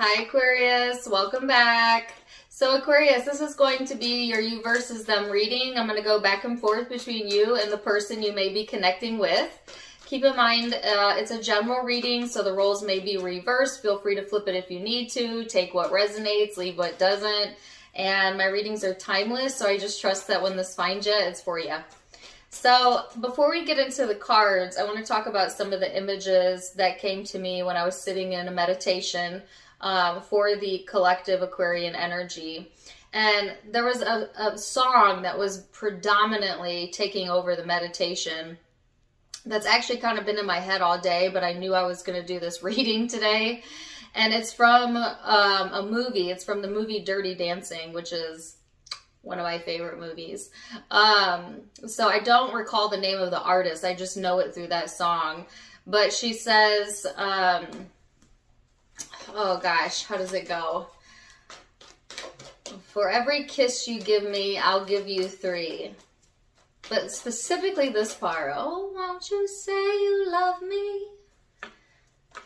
Hi Aquarius, welcome back. So Aquarius, this is going to be your you versus them reading. I'm going to go back and forth between you and the person you may be connecting with. Keep in mind, it's a general reading, so the roles may be reversed. Feel free to flip it if you need to. Take what resonates, leave what doesn't. And my readings are timeless, so I just trust that when this finds you, it's for you. So before we get into the cards, I want to talk about some of the images that came to me when I was sitting in a meditation for the collective Aquarian energy. And there was a song that was predominantly taking over the meditation that's actually kind of been in my head all day, but I knew I was going to do this reading today. And it's from a movie. It's from the movie Dirty Dancing, which is one of my favorite movies. So I don't recall the name of the artist. I just know it through that song. But she says, oh gosh, how does it go? For every kiss you give me, I'll give you 3. But specifically this part. Oh, won't you say you love me?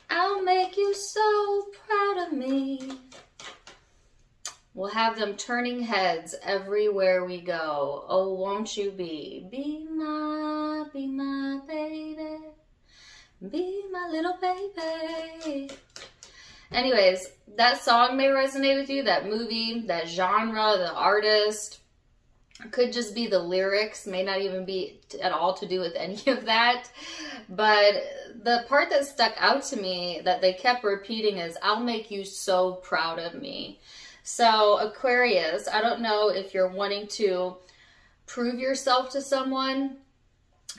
I'll make you so proud of me. We'll have them turning heads everywhere we go. Oh, won't you be my baby. Be my little baby. Anyways, that song may resonate with you, that movie, that genre, the artist. It could just be the lyrics, may not even be at all to do with any of that. But the part that stuck out to me that they kept repeating is, I'll make you so proud of me. So Aquarius, I don't know if you're wanting to prove yourself to someone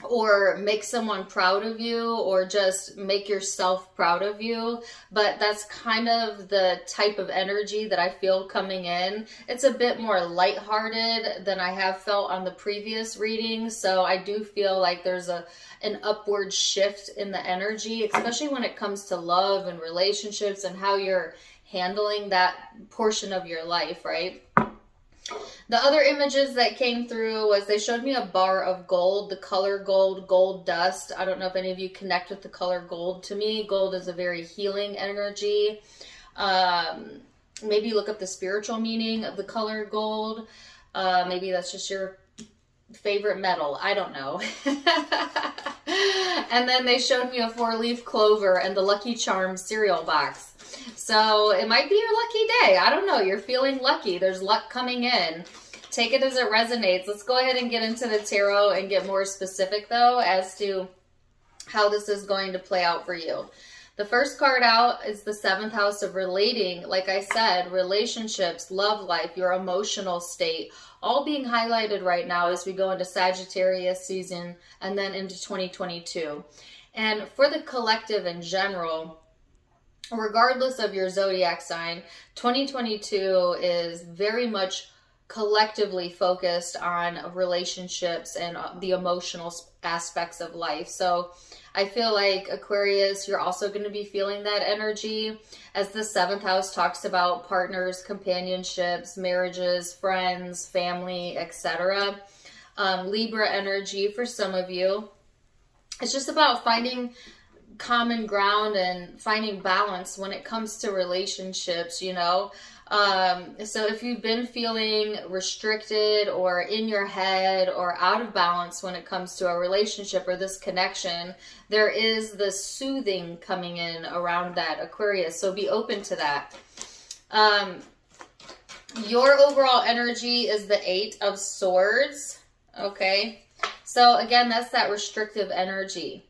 or make someone proud of you or just make yourself proud of you, but that's kind of the type of energy that I feel coming in. It's a bit more lighthearted than I have felt on the previous readings, so I do feel like there's an upward shift in the energy, especially when it comes to love and relationships and how you're handling that portion of your life, right? The other images that came through was they showed me a bar of gold, the color gold, gold dust. I don't know if any of you connect with the color gold. To me, gold is a very healing energy. Maybe look up the spiritual meaning of the color gold. Maybe that's just your favorite metal. I don't know. And then they showed me a 4-leaf clover and the Lucky Charms cereal box. So it might be your lucky day. I don't know. You're feeling lucky. There's luck coming in. Take it as it resonates. Let's go ahead and get into the tarot and get more specific, though, as to how this is going to play out for you. The first card out is the 7th house of relating. Like I said, relationships, love life, your emotional state, all being highlighted right now as we go into Sagittarius season and then into 2022. And for the collective in general, regardless of your zodiac sign, 2022 is very much collectively focused on relationships and the emotional aspects of life. So I feel like Aquarius, you're also going to be feeling that energy as the 7th house talks about partners, companionships, marriages, friends, family, etc. Libra energy for some of you. It's just about finding common ground and finding balance when it comes to relationships, you know. So if you've been feeling restricted or in your head or out of balance when it comes to a relationship or this connection, there is this soothing coming in around that, Aquarius. So be open to that. Your overall energy is the 8 of Swords. Okay. So again, that's that restrictive energy.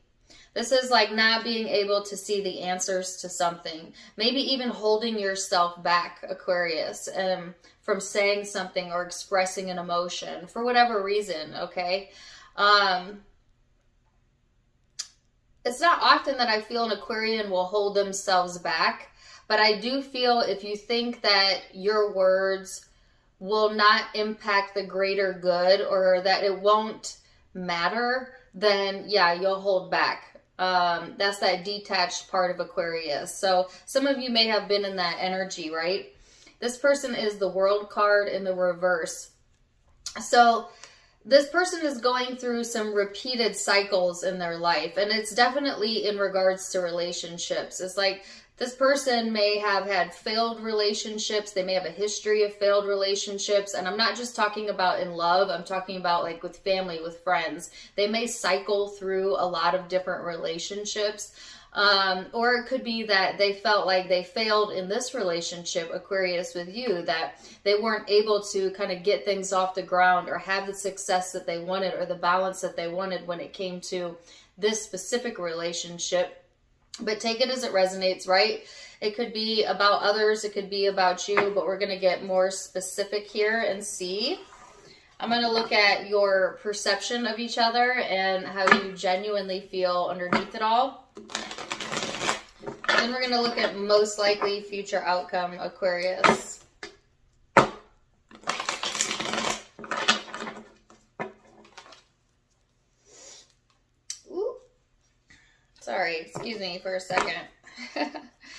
This is like not being able to see the answers to something. Maybe even holding yourself back, Aquarius, from saying something or expressing an emotion for whatever reason, okay? It's not often that I feel an Aquarian will hold themselves back, but I do feel if you think that your words will not impact the greater good or that it won't matter, then yeah, you'll hold back. That's that detached part of Aquarius. So some of you may have been in that energy, right? This person is the World card in the reverse. So this person is going through some repeated cycles in their life, and it's definitely in regards to relationships. It's like This person may have had failed relationships. They may have a history of failed relationships. And I'm not just talking about in love. I'm talking about like with family, with friends. They may cycle through a lot of different relationships. Or it could be that they felt like they failed in this relationship, Aquarius, with you, that they weren't able to kind of get things off the ground or have the success that they wanted or the balance that they wanted when it came to this specific relationship. But take it as it resonates, right? It could be about others. It could be about you, but we're going to get more specific here and see. I'm going to look at your perception of each other and how you genuinely feel underneath it all. Then we're going to look at most likely future outcome, Aquarius. Ooh. Sorry, excuse me for a second. I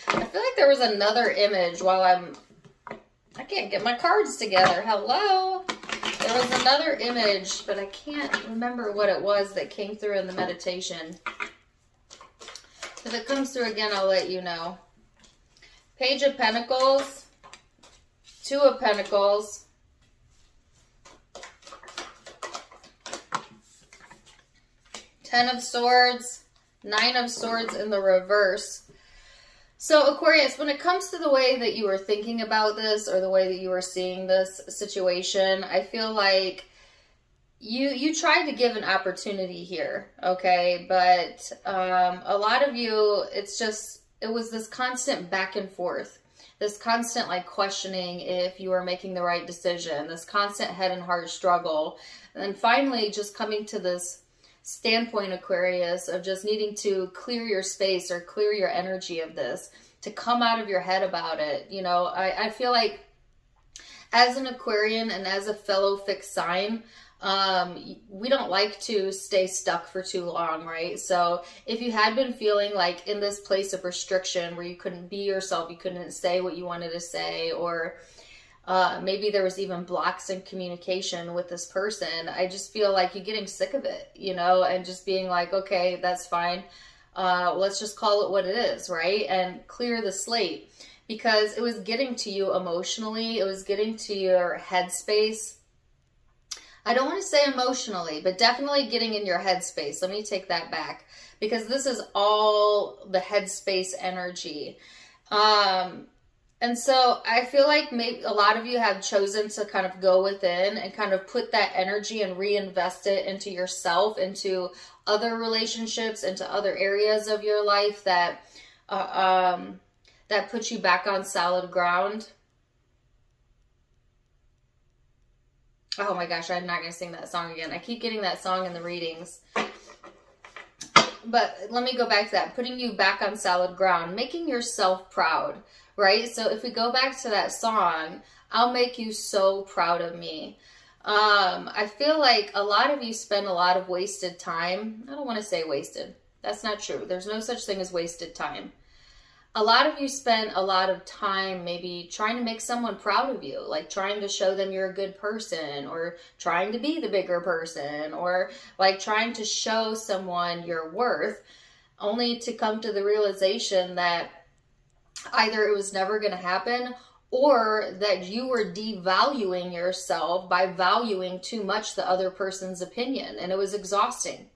feel like there was another image while I can't get my cards together. Hello? There was another image, but I can't remember what it was that came through in the meditation. If it comes through again, I'll let you know. Page of Pentacles, Two of Pentacles, Ten of Swords, Nine of Swords in the reverse. So Aquarius, when it comes to the way that you were thinking about this or the way that you were seeing this situation, I feel like you tried to give an opportunity here, okay? But a lot of you, it was this constant back and forth, this constant like questioning if you were making the right decision, this constant head and heart struggle. And then finally just coming to this standpoint, Aquarius, of just needing to clear your space or clear your energy of this, to come out of your head about it. You know, I feel like as an Aquarian and as a fellow fixed sign, we don't like to stay stuck for too long, right? So if you had been feeling like in this place of restriction where you couldn't be yourself, you couldn't say what you wanted to say, or maybe there was even blocks in communication with this person, I just feel like you're getting sick of it, you know, and just being like, okay, that's fine. Let's just call it what it is, right? And clear the slate, because it was getting to you emotionally. It was getting to your headspace. I don't want to say emotionally, but definitely getting in your headspace. Let me take that back, because this is all the headspace energy. And so I feel like maybe a lot of you have chosen to kind of go within and kind of put that energy and reinvest it into yourself, into other relationships, into other areas of your life that that put you back on solid ground. Oh my gosh, I'm not going to sing that song again. I keep getting that song in the readings. But let me go back to that. Putting you back on solid ground, making yourself proud, right? So if we go back to that song, I'll make you so proud of me. I feel like a lot of you spend a lot of wasted time. I don't want to say wasted. That's not true. There's no such thing as wasted time. A lot of you spend a lot of time maybe trying to make someone proud of you, like trying to show them you're a good person, or trying to be the bigger person, or like trying to show someone your worth, only to come to the realization that either it was never going to happen, or that you were devaluing yourself by valuing too much the other person's opinion, and it was exhausting.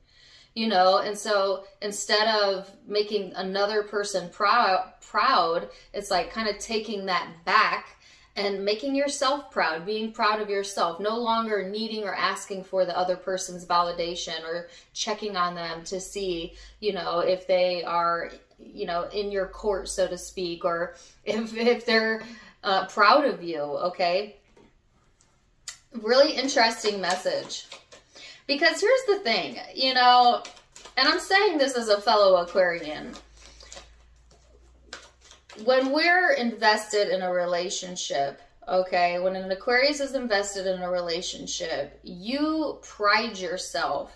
You know, and so instead of making another person proud, it's like kind of taking that back and making yourself proud, being proud of yourself, no longer needing or asking for the other person's validation or checking on them to see, you know, if they are, you know, in your court, so to speak, or if they're proud of you, okay? Really interesting message. Because here's the thing, you know, and I'm saying this as a fellow Aquarian. When we're invested in a relationship, okay, when an Aquarius is invested in a relationship, you pride yourself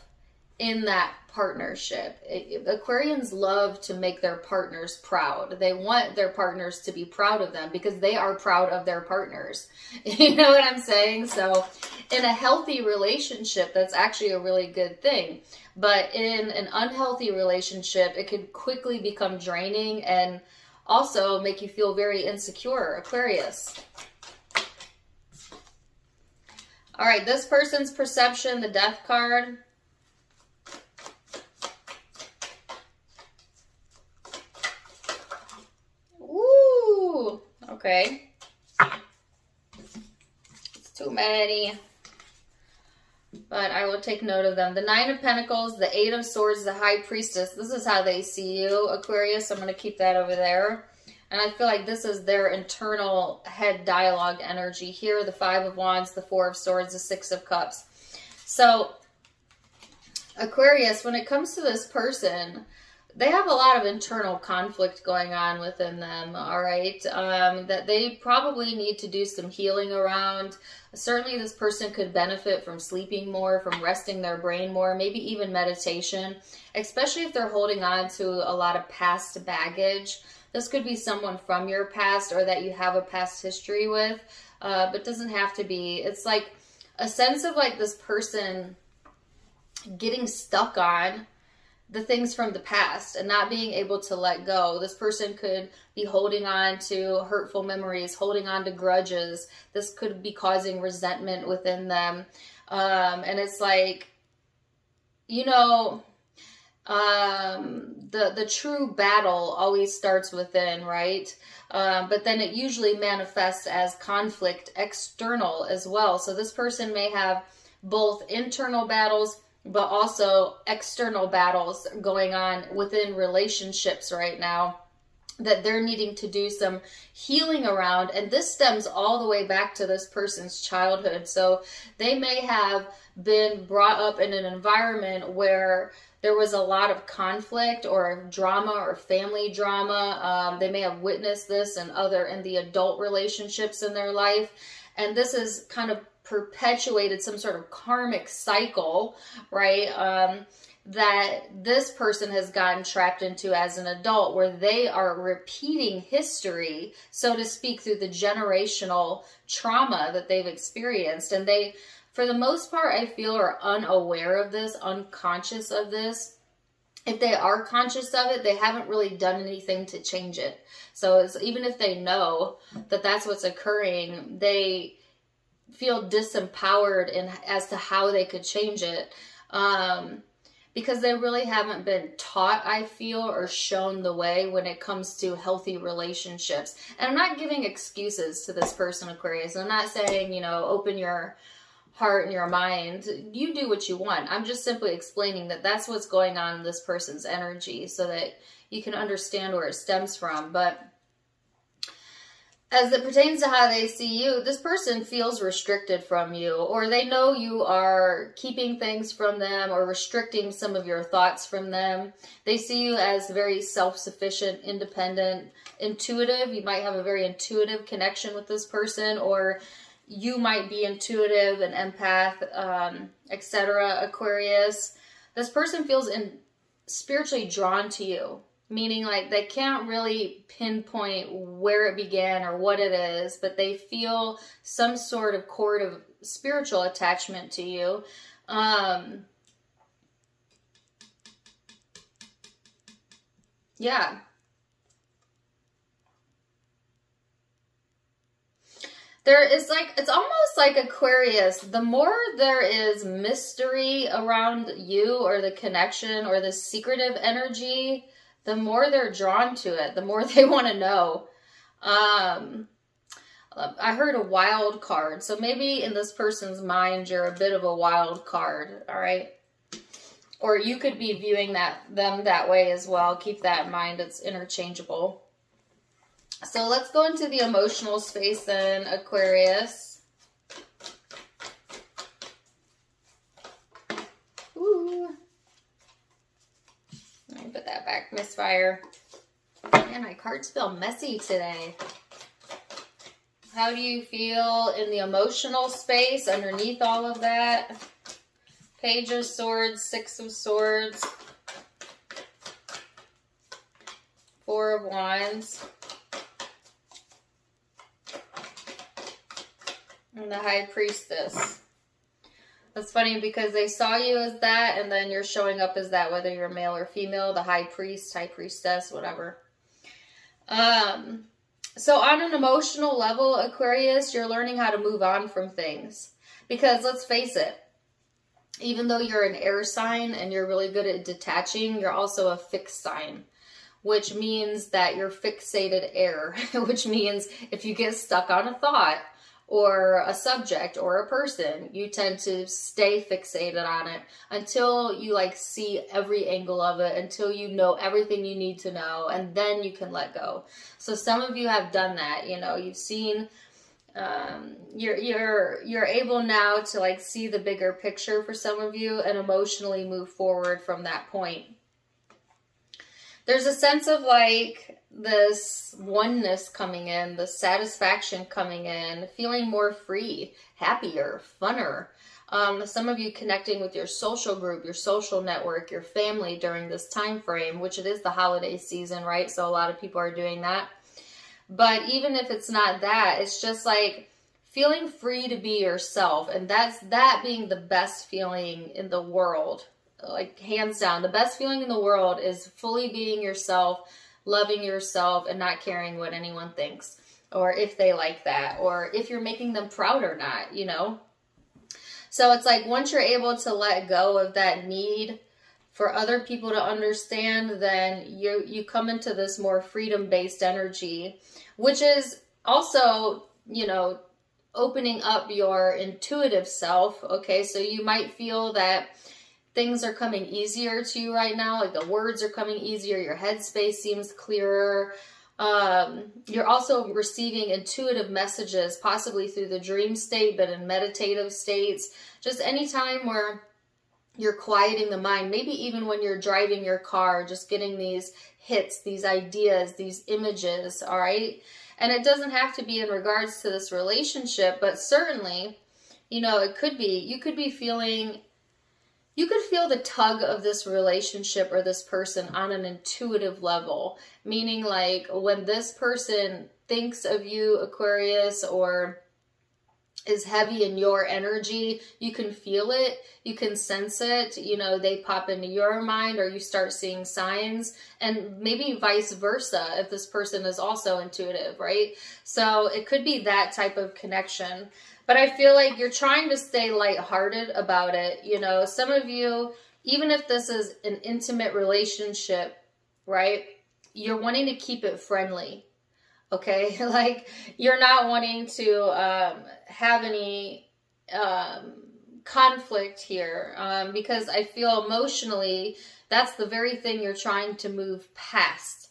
in that partnership. Aquarians love to make their partners proud. They want their partners to be proud of them because they are proud of their partners. You know what I'm saying? So in a healthy relationship, that's actually a really good thing. But in an unhealthy relationship, it could quickly become draining and also make you feel very insecure, Aquarius. All right, this person's perception, the Death card. Ooh, okay. It's too many. But I will take note of them. The Nine of Pentacles, the Eight of Swords, the High Priestess. This is how they see you, Aquarius. I'm going to keep that over there. And I feel like this is their internal head dialogue energy here. The Five of Wands, the Four of Swords, the Six of Cups. So, Aquarius, when it comes to this person, they have a lot of internal conflict going on within them, all right? That they probably need to do some healing around. Certainly this person could benefit from sleeping more, from resting their brain more, maybe even meditation, especially if they're holding on to a lot of past baggage. This could be someone from your past or that you have a past history with, but doesn't have to be. It's like a sense of like this person getting stuck on the things from the past and not being able to let go. This person could be holding on to hurtful memories, holding on to grudges. This could be causing resentment within them. And it's like, you know, the true battle always starts within, right? But then it usually manifests as conflict external as well. So this person may have both internal battles, but also external battles going on within relationships right now that they're needing to do some healing around. And this stems all the way back to this person's childhood. So they may have been brought up in an environment where there was a lot of conflict or drama or family drama. They may have witnessed this in the adult relationships in their life. And this is kind of perpetuated some sort of karmic cycle, right? That this person has gotten trapped into as an adult, where they are repeating history, so to speak, through the generational trauma that they've experienced. And they, for the most part, I feel are unaware of this, unconscious of this. If they are conscious of it, they haven't really done anything to change it. So even if they know that that's what's occurring, they feel disempowered as to how they could change it, because they really haven't been taught, I feel, or shown the way when it comes to healthy relationships. And I'm not giving excuses to this person, Aquarius. I'm not saying, you know, open your heart and your mind. You do what you want. I'm just simply explaining that that's what's going on in this person's energy so that you can understand where it stems from. But as it pertains to how they see you, this person feels restricted from you, or they know you are keeping things from them or restricting some of your thoughts from them. They see you as very self-sufficient, independent, intuitive. You might have a very intuitive connection with this person, or you might be intuitive, an empath, etc., Aquarius. This person feels spiritually drawn to you. Meaning like they can't really pinpoint where it began or what it is, but they feel some sort of cord of spiritual attachment to you. Yeah. There is like, it's almost like Aquarius, the more there is mystery around you or the connection or the secretive energy, the more they're drawn to it, the more they want to know. I heard a wild card. So maybe in this person's mind, you're a bit of a wild card. All right. Or you could be viewing them that way as well. Keep that in mind. It's interchangeable. So let's go into the emotional space then, Aquarius. Ooh. Let me put that back, Misfire. Man, my cards feel messy today. How do you feel in the emotional space underneath all of that? Page of Swords, Six of Swords, Four of Wands, and the High Priestess. That's funny because they saw you as that, and then you're showing up as that, whether you're male or female, the High Priest, High Priestess, whatever. So on an emotional level, Aquarius, you're learning how to move on from things. Because let's face it, even though you're an air sign and you're really good at detaching, you're also a fixed sign, which means that you're fixated air, which means if you get stuck on a thought or a subject or a person, you tend to stay fixated on it until you like see every angle of it, until you know everything you need to know, and then you can let go. So some of you have done that. You know, you've seen, you're able now to like see the bigger picture for some of you and emotionally move forward from that point. There's a sense of like this oneness coming in, the satisfaction coming in, feeling more free, happier, funner. Some of you connecting with your social group, your social network, your family during this time frame, which it is the holiday season, right? So a lot of people are doing that. But even if it's not that, it's just like feeling free to be yourself. And that being the best feeling in the world. Like hands down, the best feeling in the world is fully being yourself, loving yourself, and not caring what anyone thinks, or if they like that, or if you're making them proud or not, you know? So it's like once you're able to let go of that need for other people to understand, then you come into this more freedom-based energy, which is also, you know, opening up your intuitive self, okay? So you might feel that things are coming easier to you right now, like the words are coming easier, your headspace seems clearer. You're also receiving intuitive messages, possibly through the dream state, but in meditative states. Just any time where you're quieting the mind, maybe even when you're driving your car, just getting these hits, these ideas, these images, all right? And it doesn't have to be in regards to this relationship, but certainly, you know, it could be, you could feel the tug of this relationship or this person on an intuitive level, meaning like when this person thinks of you, Aquarius, or is heavy in your energy, you can feel it, you can sense it, you know, they pop into your mind or you start seeing signs, and maybe vice versa if this person is also intuitive, right? So it could be that type of connection. But I feel like you're trying to stay lighthearted about it. You know, some of you, even if this is an intimate relationship, right, you're wanting to keep it friendly, okay? Like, you're not wanting to have any conflict here because I feel emotionally that's the very thing you're trying to move past.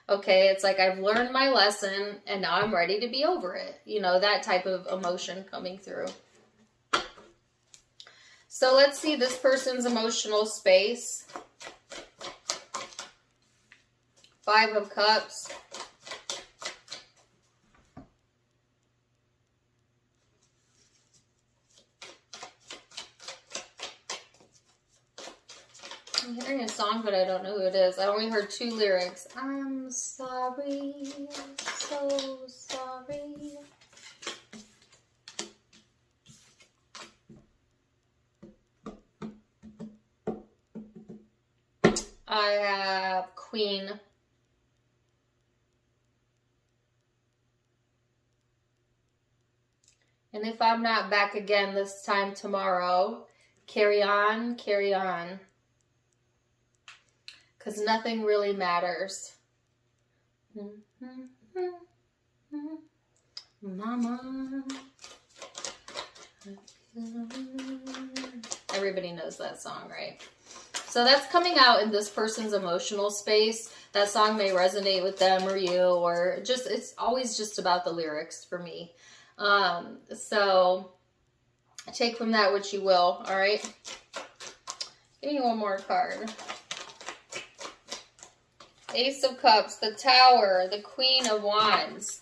Okay, it's like I've learned my lesson and now I'm ready to be over it. You know, that type of emotion coming through. So let's see this person's emotional space. 5 of Cups. I'm hearing a song, but I don't know who it is. I only heard 2 lyrics. I'm sorry, so sorry. I have Queen. And if I'm not back again this time tomorrow, carry on, carry on. Because nothing really matters. Mama. Everybody knows that song, right? So that's coming out in this person's emotional space. That song may resonate with them or you, or just, it's always just about the lyrics for me. So take from that what you will, all right? Give me one more card. Ace of Cups, the Tower, the Queen of Wands.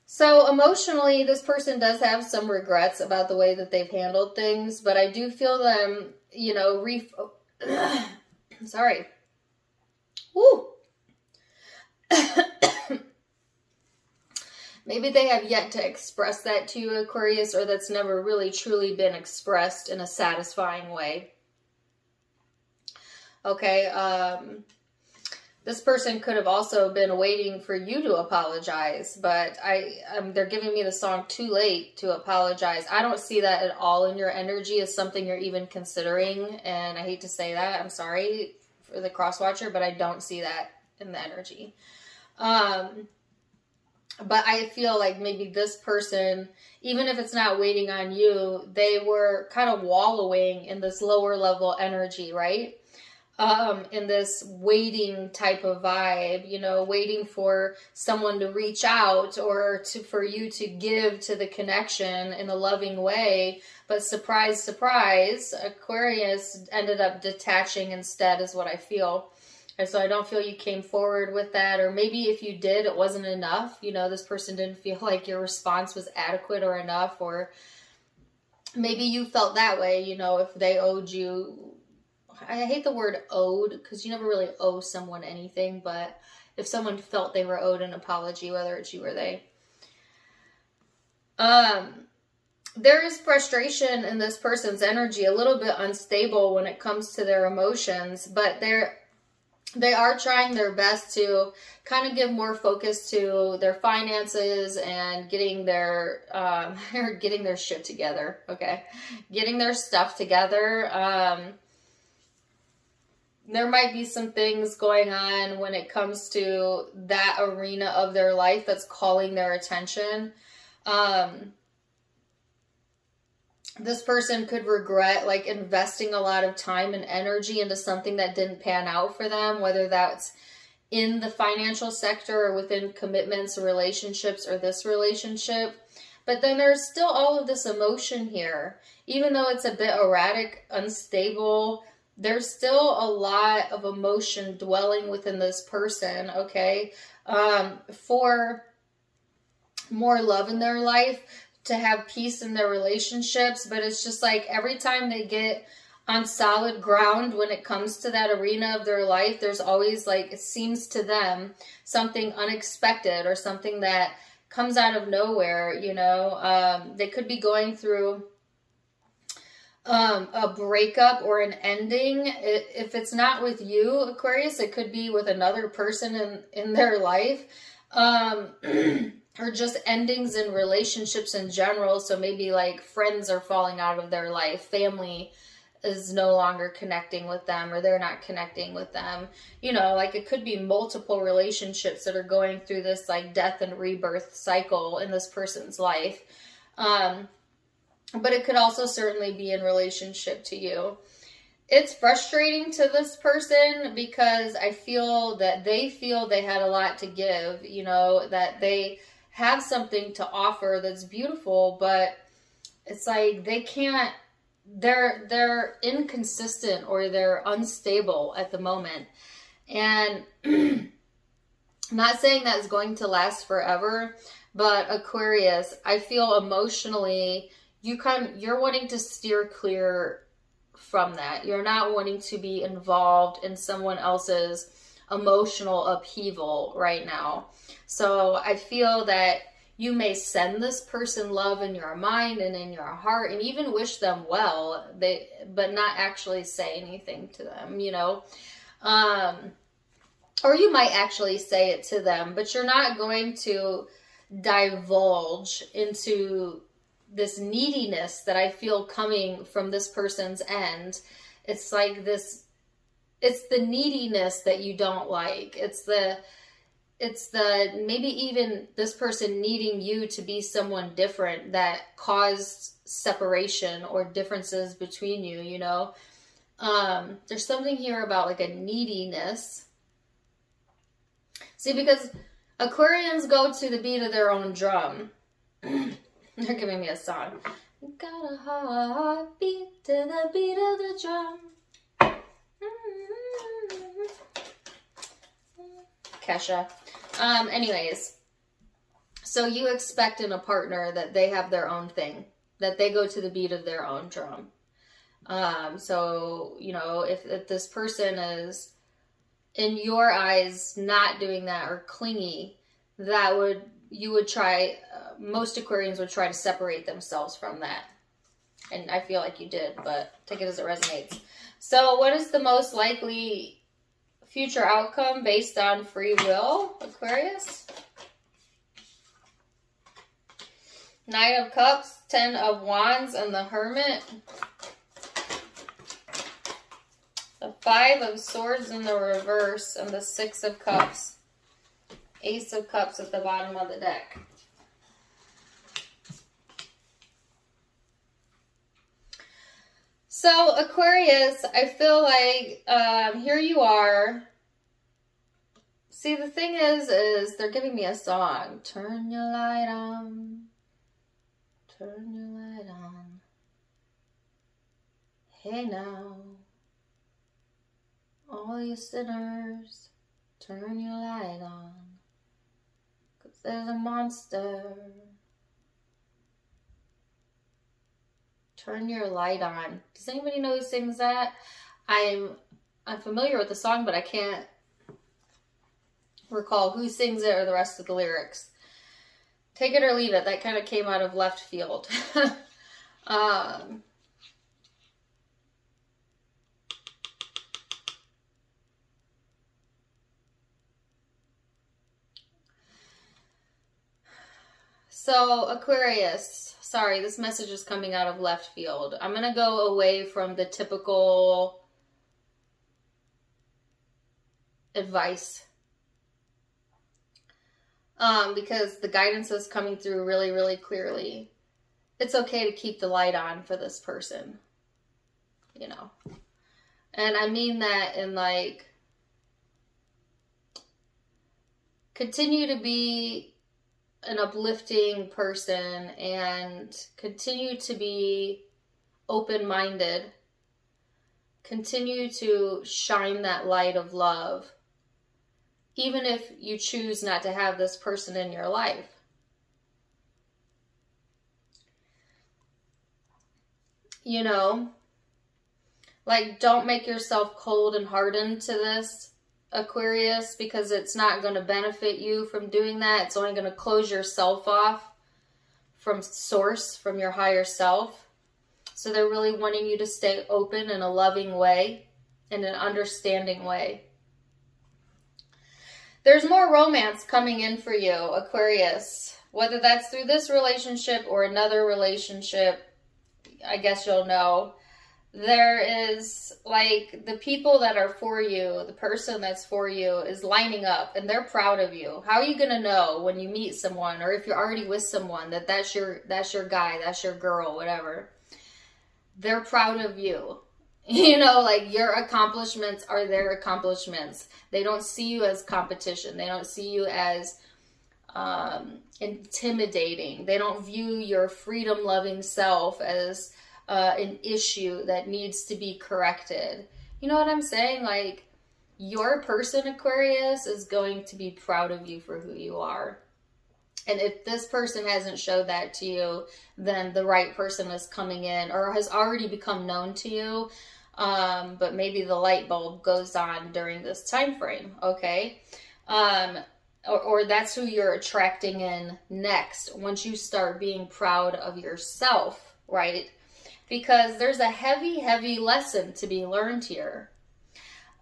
So emotionally, this person does have some regrets about the way that they've handled things, but I do feel them, you know, sorry. Woo! Maybe they have yet to express that to you, Aquarius, or that's never really truly been expressed in a satisfying way. Okay, This person could have also been waiting for you to apologize, but they're giving me the song Too Late to apologize. I don't see that at all in your energy as something you're even considering, and I hate to say that. I'm sorry for the cross watcher, but I don't see that in the energy. But I feel like maybe this person, even if it's not waiting on you, they were kind of wallowing in this lower level energy, right? In this waiting type of vibe, you know, waiting for someone to reach out or for you to give to the connection in a loving way. But surprise, surprise, Aquarius ended up detaching instead is what I feel. And so I don't feel you came forward with that, or maybe if you did, it wasn't enough. You know, this person didn't feel like your response was adequate or enough, or maybe you felt that way, you know, if they owed you. I hate the word owed because you never really owe someone anything, but if someone felt they were owed an apology, whether it's you or they. There is frustration in this person's energy, a little bit unstable when it comes to their emotions, but they are trying their best to kind of give more focus to their finances and getting their shit together. Okay. Getting their stuff together. There might be some things going on when it comes to that arena of their life that's calling their attention. This person could regret like investing a lot of time and energy into something that didn't pan out for them, whether that's in the financial sector or within commitments or relationships or this relationship. But then there's still all of this emotion here. Even though it's a bit erratic, unstable, there's still a lot of emotion dwelling within this person, okay? For more love in their life, to have peace in their relationships, but it's just like every time they get on solid ground when it comes to that arena of their life, there's always like, it seems to them, something unexpected or something that comes out of nowhere, you know? They could be going through a breakup or an ending. If it's not with you, Aquarius, it could be with another person in their life, or just endings in relationships in general. So maybe like friends are falling out of their life, family is no longer connecting with them, or they're not connecting with them. You know, like it could be multiple relationships that are going through this like death and rebirth cycle in this person's life. But it could also certainly be in relationship to you. It's frustrating to this person because I feel that they had a lot to give, you know, that they have something to offer that's beautiful, but it's like they can't, they're inconsistent or they're unstable at the moment. And I'm not saying that's going to last forever, but Aquarius, I feel emotionally you're wanting to steer clear from that. You're not wanting to be involved in someone else's emotional upheaval right now. So I feel that you may send this person love in your mind and in your heart and even wish them well, but not actually say anything to them, you know? Or you might actually say it to them, but you're not going to divulge into this neediness that I feel coming from this person's end. It's like this, it's the neediness that you don't like. It's the maybe even this person needing you to be someone different that caused separation or differences between you, you know? There's something here about like a neediness. See, because Aquarians go to the beat of their own drum. They're giving me a song. Got a heartbeat to the beat of the drum. Kesha. Anyways, so you expect in a partner that they have their own thing, that they go to the beat of their own drum. So, you know, if this person is, in your eyes, not doing that or clingy, you would try, most Aquarians would try to separate themselves from that. And I feel like you did, but take it as it resonates. So what is the most likely future outcome based on free will, Aquarius. Knight of Cups, 10 of Wands, and the Hermit. The 5 of Swords in the reverse, and the 6 of Cups. Ace of Cups at the bottom of the deck. So, Aquarius, I feel like here you are. See, the thing is they're giving me a song. Turn your light on. Turn your light on. Hey now, all you sinners, turn your light on. 'Cause there's a monster. Turn your light on. Does anybody know who sings that? I'm familiar with the song, but I can't recall who sings it or the rest of the lyrics. Take it or leave it. That kind of came out of left field. So, Aquarius, sorry, this message is coming out of left field. I'm going to go away from the typical advice. Because the guidance is coming through really, really clearly. It's okay to keep the light on for this person. You know. And I mean that in like, continue to be an uplifting person and continue to be open-minded. Continue to shine that light of love. Even if you choose not to have this person in your life. You know, like, don't make yourself cold and hardened to this, Aquarius, because it's not going to benefit you from doing that. It's only going to close yourself off from source, from your higher self. So they're really wanting you to stay open in a loving way, in an understanding way. There's more romance coming in for you, Aquarius. Whether that's through this relationship or another relationship, I guess you'll know. There is, like, the people that are for you, the person that's for you is lining up and they're proud of you. How are you going to know when you meet someone, or if you're already with someone, that that's your guy, that's your girl, whatever? They're proud of you. You know, like, your accomplishments are their accomplishments. They don't see you as competition. They don't see you as intimidating. They don't view your freedom-loving self as an issue that needs to be corrected. You know what I'm saying? Like, your person, Aquarius, is going to be proud of you for who you are. And if this person hasn't showed that to you, then the right person is coming in or has already become known to you. But maybe the light bulb goes on during this time frame, okay? Or that's who you're attracting in next once you start being proud of yourself, right? Because there's a heavy, heavy lesson to be learned here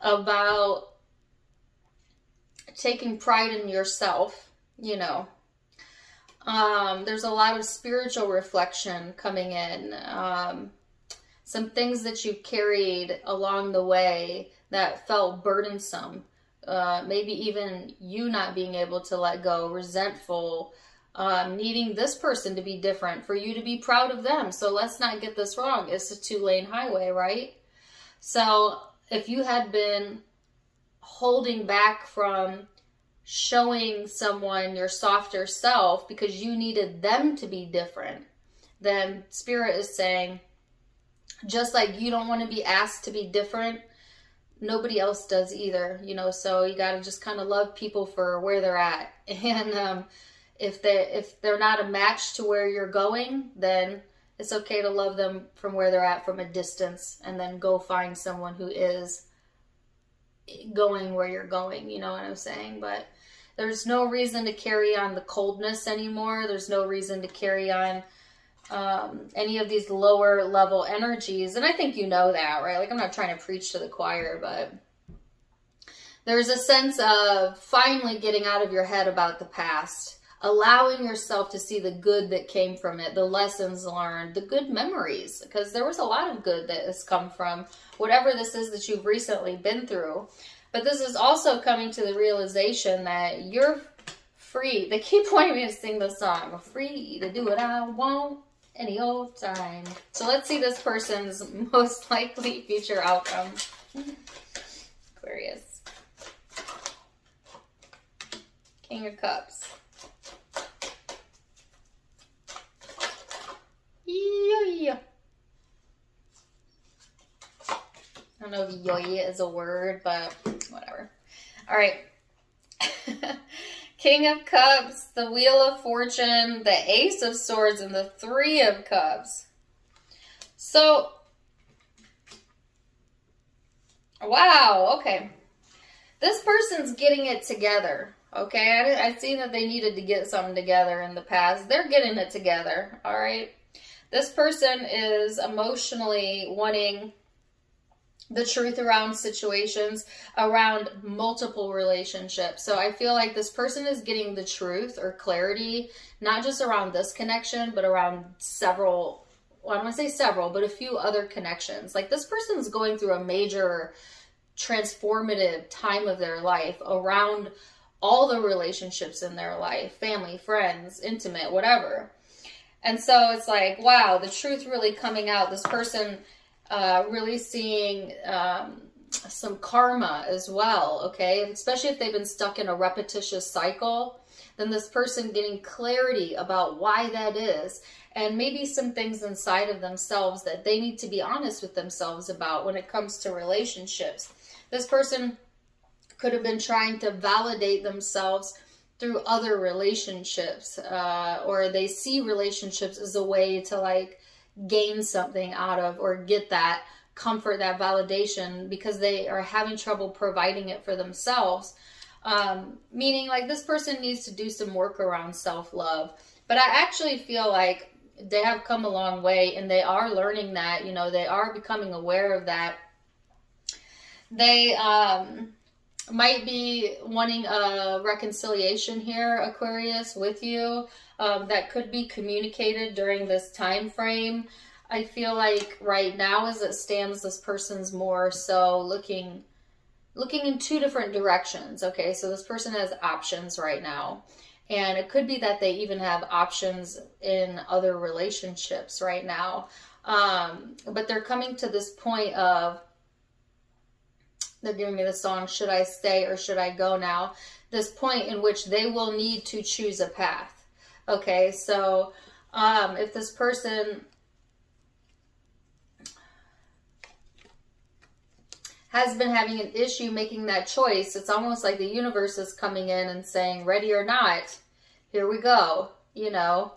about taking pride in yourself, you know. There's a lot of spiritual reflection coming in. Some things that you've carried along the way that felt burdensome. Maybe even you not being able to let go, resentful, needing this person to be different for you to be proud of them. So let's not get this wrong. It's a 2-lane highway, right? So if you had been holding back from showing someone your softer self because you needed them to be different, then Spirit is saying, just like you don't want to be asked to be different, nobody else does either, you know. So you got to just kind of love people for where they're at. And if they're not a match to where you're going, then it's okay to love them from where they're at from a distance, and then go find someone who is going where you're going, you know what I'm saying? But there's no reason to carry on the coldness anymore. There's no reason to carry on any of these lower level energies. And I think you know that, right? Like, I'm not trying to preach to the choir, but There's a sense of finally getting out of your head about the past, allowing yourself to see the good that came from it, the lessons learned, the good memories, because there was a lot of good that has come from whatever this is that you've recently been through. But this is also coming to the realization that you're free. They keep wanting me to sing the song, I'm free to do what I want any old time. So let's see this person's most likely future outcome. Aquarius. King of Cups. Yeah. I don't know if yoya is a word, but whatever. All right. King of Cups, the Wheel of Fortune, the Ace of Swords, and the Three of Cups. So, wow, okay. This person's getting it together, okay? I've seen that they needed to get something together in the past. They're getting it together, all right? This person is emotionally wanting the truth around situations, around multiple relationships. So I feel like this person is getting the truth or clarity, not just around this connection, but around several, well, I don't want to say several, but a few other connections. Like this person's going through a major transformative time of their life around all the relationships in their life, family, friends, intimate, whatever. And so it's like, wow, the truth really coming out. This person really seeing some karma as well, okay? Especially if they've been stuck in a repetitious cycle, then this person getting clarity about why that is, and maybe some things inside of themselves that they need to be honest with themselves about when it comes to relationships. This person could have been trying to validate themselves through other relationships, or they see relationships as a way to like gain something out of or get that comfort, that validation, because they are having trouble providing it for themselves. Meaning like this person needs to do some work around self-love. But I actually feel like they have come a long way and they are learning that, you know, they are becoming aware of that. They might be wanting a reconciliation here, Aquarius, with you. That could be communicated during this time frame. I feel like right now as it stands, this person's more so looking in two different directions. Okay, so this person has options right now. And it could be that they even have options in other relationships right now. But they're coming to this point of, they're giving me the song, should I stay or should I go now? This point in which they will need to choose a path. Okay, so if this person has been having an issue making that choice, it's almost like the universe is coming in and saying, ready or not, here we go, you know.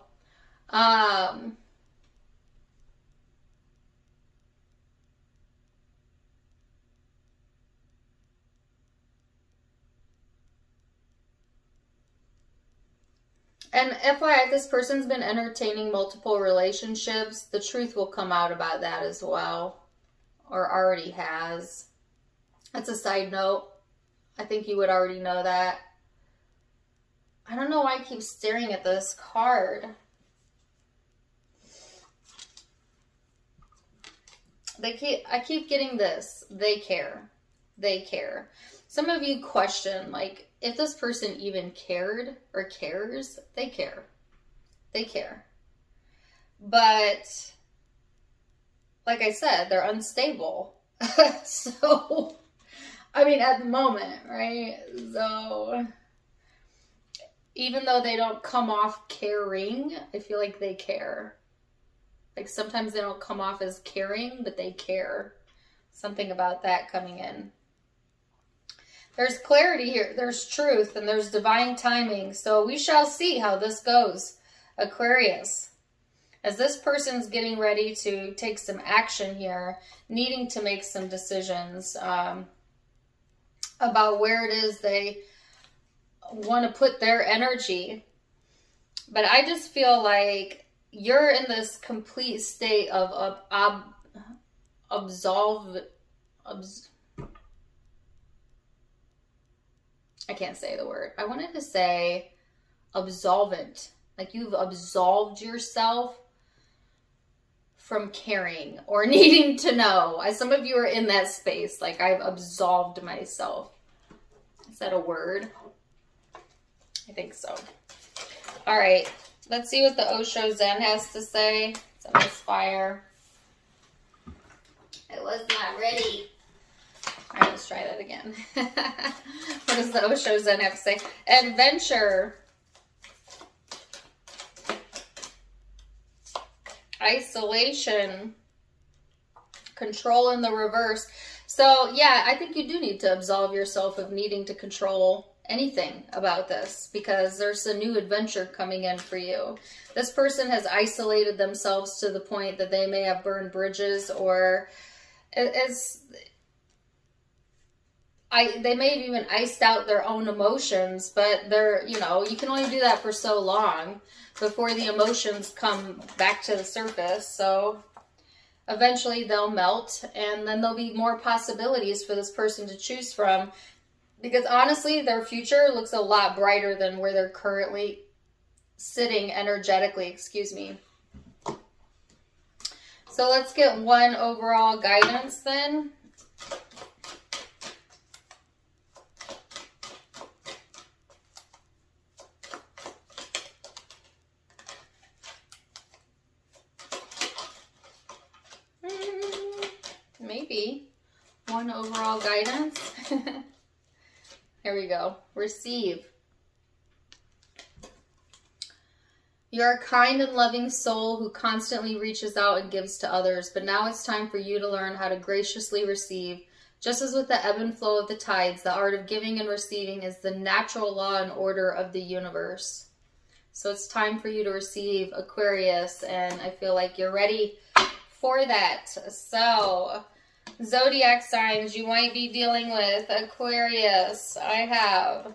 And FYI, this person's been entertaining multiple relationships. The truth will come out about that as well, or already has. That's a side note. I think you would already know that. I don't know why I keep staring at this card. I keep getting this. They care. They care. Some of you question, like, if this person even cared or cares. They care. They care. But, like I said, they're unstable. So, I mean, at the moment, right? So, even though they don't come off caring, I feel like they care. Like, sometimes they don't come off as caring, but they care. Something about that coming in. There's clarity here, there's truth, and there's divine timing. So we shall see how this goes, Aquarius. As this person's getting ready to take some action here, needing to make some decisions about where it is they want to put their energy. But I just feel like you're in this complete state of I can't say the word. I wanted to say absolvent. Like you've absolved yourself from caring or needing to know. Some of you are in that space. Like I've absolved myself. Is that a word? I think so. All right. Let's see what the Osho Zen has to say. It's a nice fire. I was not ready. All right, let's try that again. What does the Osho Zen have to say? Adventure. Isolation. Control in the reverse. So, yeah, I think you do need to absolve yourself of needing to control anything about this because there's a new adventure coming in for you. This person has isolated themselves to the point that they may have burned bridges or they may have even iced out their own emotions, but you can only do that for so long before the emotions come back to the surface. So eventually they'll melt and then there'll be more possibilities for this person to choose from. Because honestly, their future looks a lot brighter than where they're currently sitting energetically, excuse me. So let's get one overall guidance then. Maybe one overall guidance. Here we go. Receive. You're a kind and loving soul who constantly reaches out and gives to others, but now it's time for you to learn how to graciously receive. Just as with the ebb and flow of the tides, the art of giving and receiving is the natural law and order of the universe. So it's time for you to receive, Aquarius, and I feel like you're ready for that. So zodiac signs you might be dealing with. Aquarius, I have.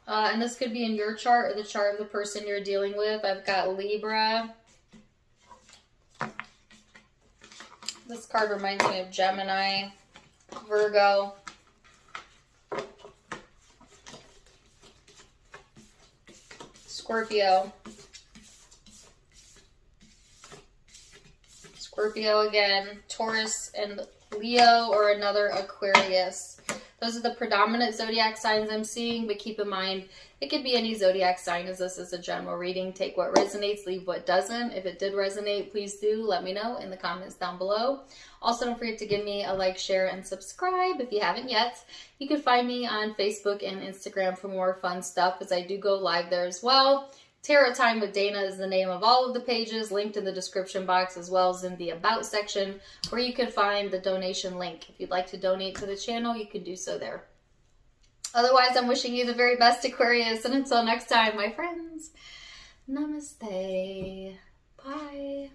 And this could be in your chart or the chart of the person you're dealing with. I've got Libra. This card reminds me of Gemini, Virgo. Scorpio. Scorpio again, Taurus and Leo, or another Aquarius. Those are the predominant zodiac signs I'm seeing, but keep in mind, it could be any zodiac sign as this is a general reading. Take what resonates, leave what doesn't. If it did resonate, please do let me know in the comments down below. Also, don't forget to give me a like, share, and subscribe if you haven't yet. You can find me on Facebook and Instagram for more fun stuff as I do go live there as well. Tarot Time with Dana is the name of all of the pages, linked in the description box as well as in the About section, where you can find the donation link. If you'd like to donate to the channel, you can do so there. Otherwise, I'm wishing you the very best, Aquarius, and until next time, my friends, namaste. Bye.